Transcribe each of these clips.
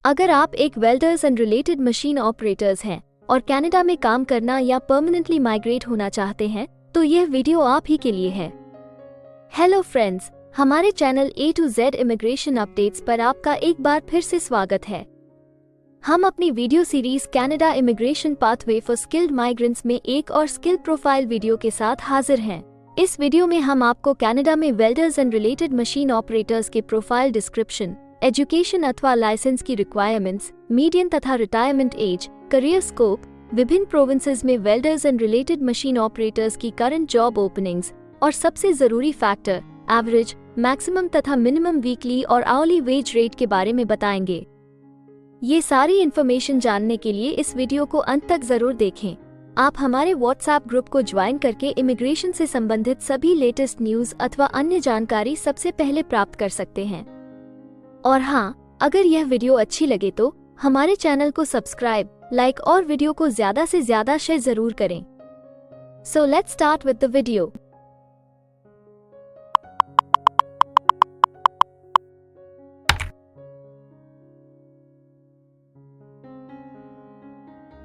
अगर आप एक welders and related machine operators हैं और कनाडा में काम करना या परमानेंटली माइग्रेट होना चाहते हैं तो यह वीडियो आप ही के लिए है। हेलो फ्रेंड्स, हमारे channel A to Z immigration updates पर आपका एक बार फिर से स्वागत है। हम अपनी video series Canada immigration pathway for skilled migrants में एक और स्किल प्रोफाइल वीडियो के साथ हाजिर हैं। इस वीडियो में हम आपको कनाडा में welders and related machine operators के प्रोफाइल डिस्क्रिप्शन, एजुकेशन अथवा लाइसेंस की रिक्वायरमेंट्स, मीडियन तथा रिटायरमेंट एज, करियर स्कोप, विभिन्न प्रोविंसेस में welders and related machine operators की करंट जॉब ओपनिंग्स और सबसे जरूरी फैक्टर एवरेज, मैक्सिमम तथा मिनिमम वीकली और आवरली वेज रेट के बारे में बताएंगे। ये सारी इन्फॉर्मेशन जानने के लिए इस वीडियो को अंत तक जरूर देखें। आप हमारे व्हाट्सएप ग्रुप को ज्वाइन करके इमिग्रेशन से संबंधित सभी लेटेस्ट न्यूज अथवा अन्य जानकारी सबसे पहले प्राप्त कर सकते हैं। और हाँ, अगर यह वीडियो अच्छी लगे तो हमारे चैनल को सब्सक्राइब, लाइक और वीडियो को ज्यादा से ज्यादा शेयर जरूर करें। So let's start with the video.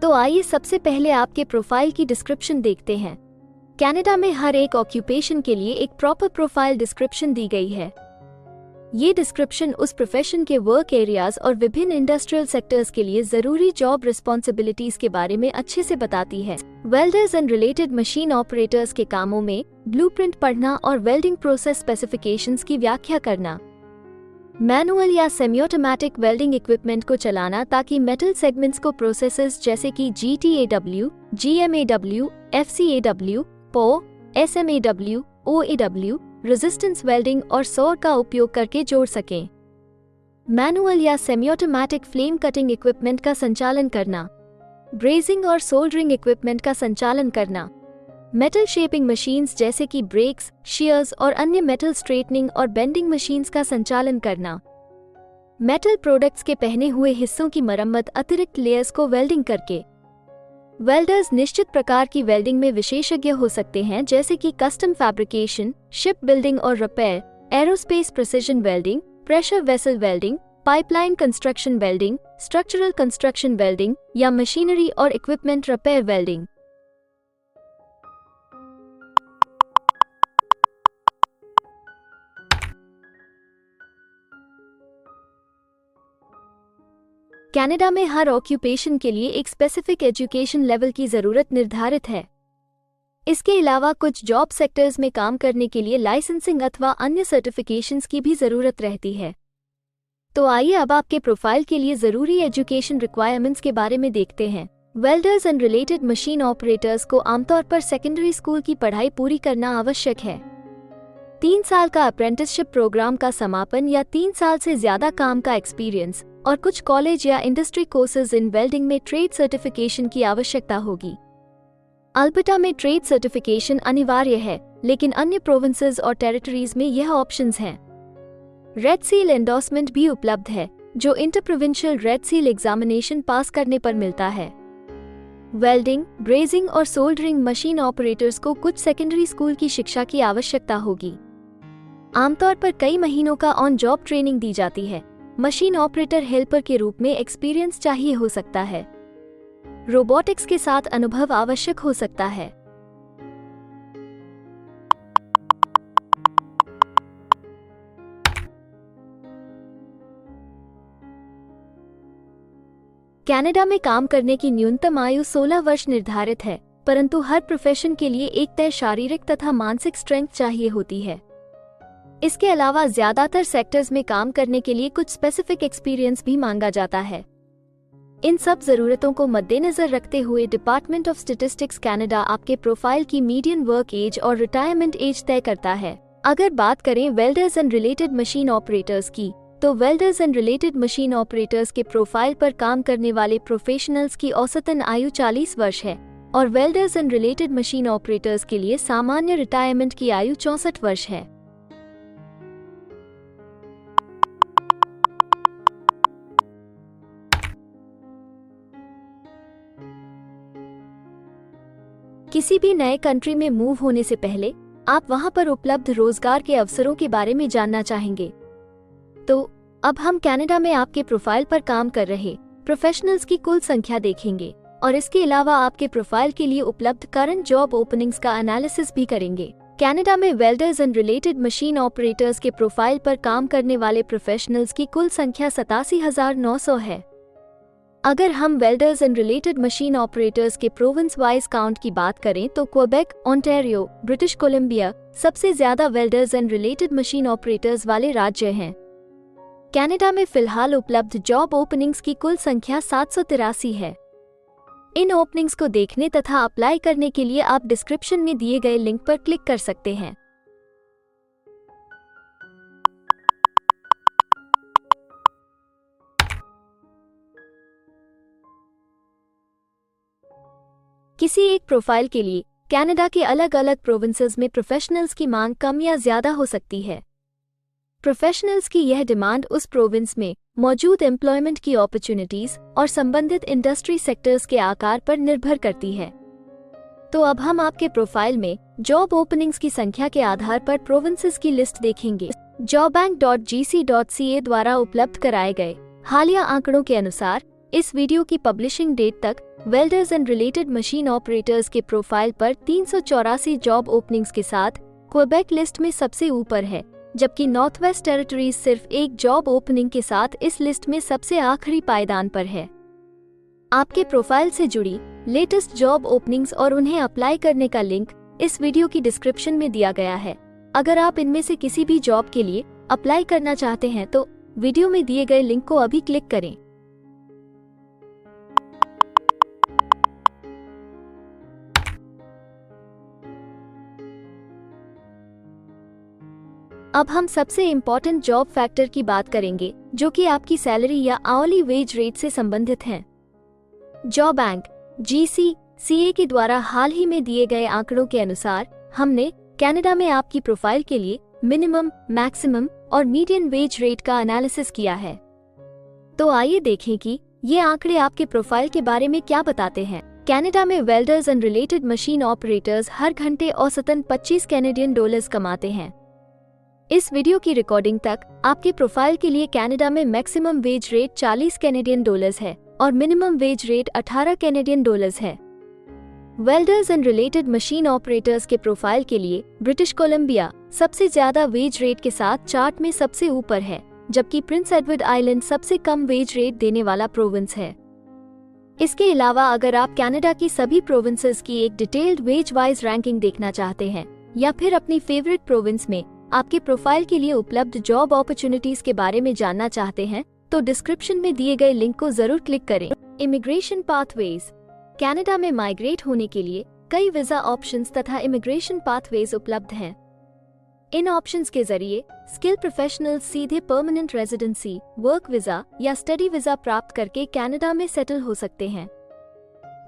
तो आइए सबसे पहले आपके प्रोफाइल की डिस्क्रिप्शन देखते हैं। कनाडा में हर एक ऑक्यूपेशन के लिए एक प्रॉपर प्रोफाइल डिस्क्रिप्शन दी गई है। ये डिस्क्रिप्शन उस प्रोफेशन के वर्क एरियाज और विभिन्न इंडस्ट्रियल सेक्टर्स के लिए जरूरी जॉब रिस्पॉन्सिबिलिटीज के बारे में अच्छे से बताती है। Welders and related machine operators के कामों में ब्लूप्रिंट पढ़ना और वेल्डिंग प्रोसेस स्पेसिफिकेशंस की व्याख्या करना, मैनुअल या सेमी ऑटोमेटिक वेल्डिंग इक्विपमेंट को चलाना ताकि मेटल सेगमेंट्स को प्रोसेसेस जैसे कि GTAW, GMAW, FCAW, PO, SMAW, OAW, resistance welding और सौर का उपयोग करके जोड़ सकें। मैनुअल या semi automatic flame cutting equipment का संचालन करना, ब्रेजिंग और सोल्डरिंग इक्विपमेंट का संचालन करना, मेटल शेपिंग मशीन्स जैसे कि ब्रेक्स, शीयर्स और अन्य मेटल स्ट्रेटनिंग और बेंडिंग मशीन्स का संचालन करना, मेटल प्रोडक्ट्स के पहने हुए हिस्सों की मरम्मत अतिरिक्त लेयर्स को वेल्डिंग करके। वेल्डर्स निश्चित प्रकार की वेल्डिंग में विशेषज्ञ हो सकते हैं जैसे कि कस्टम फैब्रिकेशन, शिप बिल्डिंग और repair, aerospace precision welding, pressure vessel welding, pipeline construction welding, structural construction welding या मशीनरी और इक्विपमेंट रिपेयर वेल्डिंग। कनाडा में हर ऑक्यूपेशन के लिए एक स्पेसिफिक एजुकेशन लेवल की जरूरत निर्धारित है। इसके अलावा कुछ जॉब सेक्टर्स में काम करने के लिए लाइसेंसिंग अथवा अन्य सर्टिफिकेशंस की भी जरूरत रहती है। तो आइए अब आपके प्रोफाइल के लिए जरूरी एजुकेशन रिक्वायरमेंट्स के बारे में देखते हैं। Welders and related machine operators को आमतौर पर सेकेंडरी स्कूल की पढ़ाई पूरी करना आवश्यक है। 3 साल का अप्रेंटिसशिप प्रोग्राम का समापन या 3 साल से ज्यादा काम का एक्सपीरियंस और कुछ कॉलेज या इंडस्ट्री कोर्सेज इन वेल्डिंग में ट्रेड सर्टिफिकेशन की आवश्यकता होगी। अल्बर्टा में ट्रेड सर्टिफिकेशन अनिवार्य है, लेकिन अन्य प्रोविंसेस और टेरिटरीज में यह ऑप्शंस हैं। रेड सील एंडोर्समेंट भी उपलब्ध है, जो inter provincial red seal examination पास करने पर मिलता है। वेल्डिंग, ब्रेजिंग और सोल्डरिंग मशीन ऑपरेटर्स को कुछ सेकेंडरी स्कूल की शिक्षा की आवश्यकता होगी। आमतौर पर कई महीनों का ऑन जॉब ट्रेनिंग दी जाती है। मशीन ऑपरेटर हेल्पर के रूप में एक्सपीरियंस चाहिए हो सकता है। रोबोटिक्स के साथ अनुभव आवश्यक हो सकता है। कनाडा में काम करने की न्यूनतम आयु 16 वर्ष निर्धारित है, परंतु हर प्रोफेशन के लिए एक तय शारीरिक तथा मानसिक स्ट्रेंथ चाहिए होती है। इसके अलावा ज्यादातर सेक्टर्स में काम करने के लिए कुछ स्पेसिफिक एक्सपीरियंस भी मांगा जाता है। इन सब जरूरतों को मद्देनजर रखते हुए डिपार्टमेंट ऑफ स्टैटिस्टिक्स कनाडा आपके प्रोफाइल की मीडियन वर्क एज और रिटायरमेंट एज तय करता है। अगर बात करें welders and related machine operators की, तो welders and related machine operators के प्रोफाइल पर काम करने वाले प्रोफेशनल्स की औसतन आयु 40 वर्ष है और welders and related machine operators के लिए सामान्य रिटायरमेंट की आयु 64 वर्ष है। किसी भी नए कंट्री में मूव होने से पहले आप वहां पर उपलब्ध रोजगार के अवसरों के बारे में जानना चाहेंगे। तो अब हम कनाडा में आपके प्रोफाइल पर काम कर रहे प्रोफेशनल्स की कुल संख्या देखेंगे और इसके अलावा आपके प्रोफाइल के लिए उपलब्ध करंट जॉब ओपनिंग्स का एनालिसिस भी करेंगे। कनाडा में welders and related machine operators के प्रोफाइल पर काम करने वाले प्रोफेशनल्स की कुल संख्या 87,900 है। अगर हम welders and related machine operators के प्रोविंस वाइज काउंट की बात करें तो क्वेबेक, ओंटारियो, ब्रिटिश कोलंबिया सबसे ज्यादा welders and related machine operators वाले राज्य हैं। कनाडा में फिलहाल उपलब्ध जॉब ओपनिंग्स की कुल संख्या 783 है। इन ओपनिंग्स को देखने तथा अप्लाई करने के लिए आप डिस्क्रिप्शन में दिए गए लिंक पर क्लिक कर सकते हैं। किसी एक प्रोफाइल के लिए कनाडा के अलग अलग प्रोविंसेस में प्रोफेशनल्स की मांग कम या ज्यादा हो सकती है। प्रोफेशनल्स की यह डिमांड उस प्रोविंस में मौजूद एम्प्लॉयमेंट की अपॉर्चुनिटीज और संबंधित इंडस्ट्री सेक्टर्स के आकार पर निर्भर करती है। तो अब हम आपके प्रोफाइल में जॉब ओपनिंग्स की संख्या के आधार पर प्रोविंसेस की लिस्ट देखेंगे। jobbank.gc.ca द्वारा उपलब्ध कराए गए हालिया आंकड़ों के अनुसार इस वीडियो की पब्लिशिंग डेट तक welders and related machine operators के प्रोफाइल पर 384 जॉब ओपनिंग्स के साथ क्वेबेक लिस्ट में सबसे ऊपर है, जबकि नॉर्थ वेस्ट टेरिटरीज सिर्फ एक जॉब ओपनिंग के साथ इस लिस्ट में सबसे आखिरी पायदान पर है। आपके प्रोफाइल से जुड़ी लेटेस्ट जॉब ओपनिंग्स और उन्हें अप्लाई करने का लिंक इस वीडियो की डिस्क्रिप्शन में दिया गया है। अगर आप इनमें से किसी भी जॉब के लिए अप्लाई करना चाहते हैं तो वीडियो में दिए गए लिंक को अभी क्लिक करें। अब हम सबसे इम्पोर्टेंट जॉब फैक्टर की बात करेंगे, जो कि आपकी सैलरी या आवली वेज रेट से संबंधित हैं। जॉब बैंक GC.ca के द्वारा हाल ही में दिए गए आंकड़ों के अनुसार हमने कनाडा में आपकी प्रोफाइल के लिए मिनिमम, मैक्सिमम और मीडियन वेज रेट का एनालिसिस किया है। तो आइए देखें कि ये आंकड़े आपके प्रोफाइल के बारे में क्या बताते हैं। कनाडा में welders and related machine operators हर घंटे औसतन 25 कैनेडियन डॉलर्स कमाते हैं। इस वीडियो की रिकॉर्डिंग तक आपके प्रोफाइल के लिए कनाडा में maximum wage rate 40 Canadian dollars है और minimum wage rate 18 Canadian dollars है। Welders and related machine operators के प्रोफाइल के लिए ब्रिटिश कोलंबिया सबसे ज्यादा वेज रेट के साथ चार्ट में सबसे ऊपर है, जबकि प्रिंस एडवर्ड आइलैंड सबसे कम वेज रेट देने वाला प्रोविंस है। इसके अलावा अगर आप कनाडा की सभी प्रोविंसेस की एक डिटेल्ड वेज वाइज रैंकिंग देखना चाहते हैं या फिर अपनी फेवरेट प्रोविंस में आपके प्रोफाइल के लिए उपलब्ध जॉब अपॉर्चुनिटीज के बारे में जानना चाहते हैं तो डिस्क्रिप्शन में दिए गए लिंक को जरूर क्लिक करें। Immigration pathways. कनाडा में माइग्रेट होने के लिए कई वीजा ऑप्शंस तथा इमिग्रेशन पाथवेज उपलब्ध हैं। इन ऑप्शंस के जरिए स्किल प्रोफेशनल्स सीधे परमानेंट रेजिडेंसी, वर्क वीजा या स्टडी वीजा प्राप्त करके कनाडा में सेटल हो सकते हैं।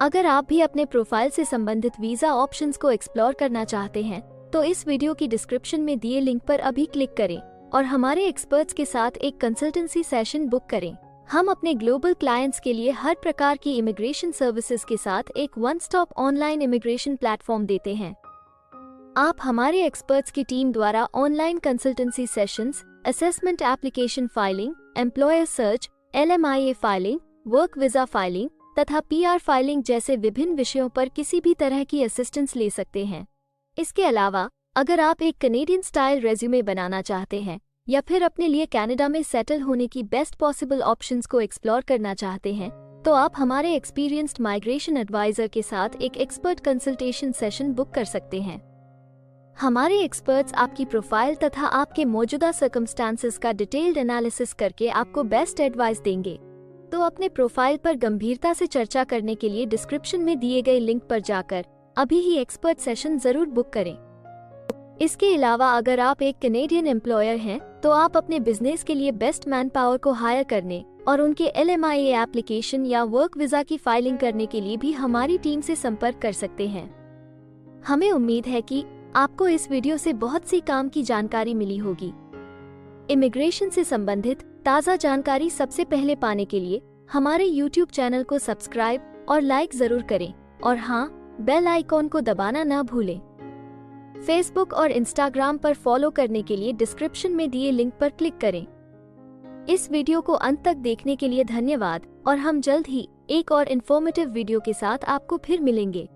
अगर आप भी अपने प्रोफाइल से संबंधित वीजा ऑप्शंस को एक्सप्लोर करना चाहते हैं तो इस वीडियो की डिस्क्रिप्शन में दिए लिंक पर अभी क्लिक करें और हमारे एक्सपर्ट्स के साथ एक कंसल्टेंसी सेशन बुक करें। हम अपने ग्लोबल क्लाइंट्स के लिए हर प्रकार की इमिग्रेशन सर्विसेज के साथ एक one stop online immigration platform देते हैं। आप हमारे एक्सपर्ट्स की टीम द्वारा online consultancy sessions, assessment application filing, employer search, LMIA filing, work visa filing तथा PR फाइलिंग जैसे विभिन्न विषयों पर किसी भी तरह की असिस्टेंस ले सकते हैं। इसके अलावा अगर आप एक कनेडियन स्टाइल रेज्यूमे बनाना चाहते हैं या फिर अपने लिए कनाडा में सेटल होने की बेस्ट पॉसिबल ऑप्शंस को एक्सप्लोर करना चाहते हैं तो आप हमारे एक्सपीरियंस्ड माइग्रेशन एडवाइजर के साथ एक एक्सपर्ट कंसल्टेशन सेशन बुक कर सकते हैं। हमारे एक्सपर्ट्स आपकी प्रोफाइल तथा आपके मौजूदा सर्कमस्टांसेस का डिटेल्ड एनालिसिस करके आपको बेस्ट एडवाइस देंगे। तो अपने प्रोफाइल पर गंभीरता से चर्चा करने के लिए डिस्क्रिप्शन में दिए गए लिंक पर जाकर अभी ही एक्सपर्ट सेशन जरूर बुक करें। इसके अलावा अगर आप एक कनेडियन एम्प्लॉयर हैं तो आप अपने बिजनेस के लिए बेस्ट मैन पावर को हायर करने और उनके LMIA एप्लीकेशन या वर्क वीजा की फाइलिंग करने के लिए भी हमारी टीम से संपर्क कर सकते हैं। हमें उम्मीद है कि आपको इस वीडियो से बहुत सी काम की जानकारी मिली होगी। इमिग्रेशन से संबंधित ताज़ा जानकारी सबसे पहले पाने के लिए हमारे YouTube चैनल को सब्सक्राइब और लाइक जरूर करें और हाँ, बेल आइकॉन को दबाना न भूलें। फेसबुक और इंस्टाग्राम पर फॉलो करने के लिए डिस्क्रिप्शन में दिए लिंक पर क्लिक करें। इस वीडियो को अंत तक देखने के लिए धन्यवाद और हम जल्द ही एक और इन्फॉर्मेटिव वीडियो के साथ आपको फिर मिलेंगे।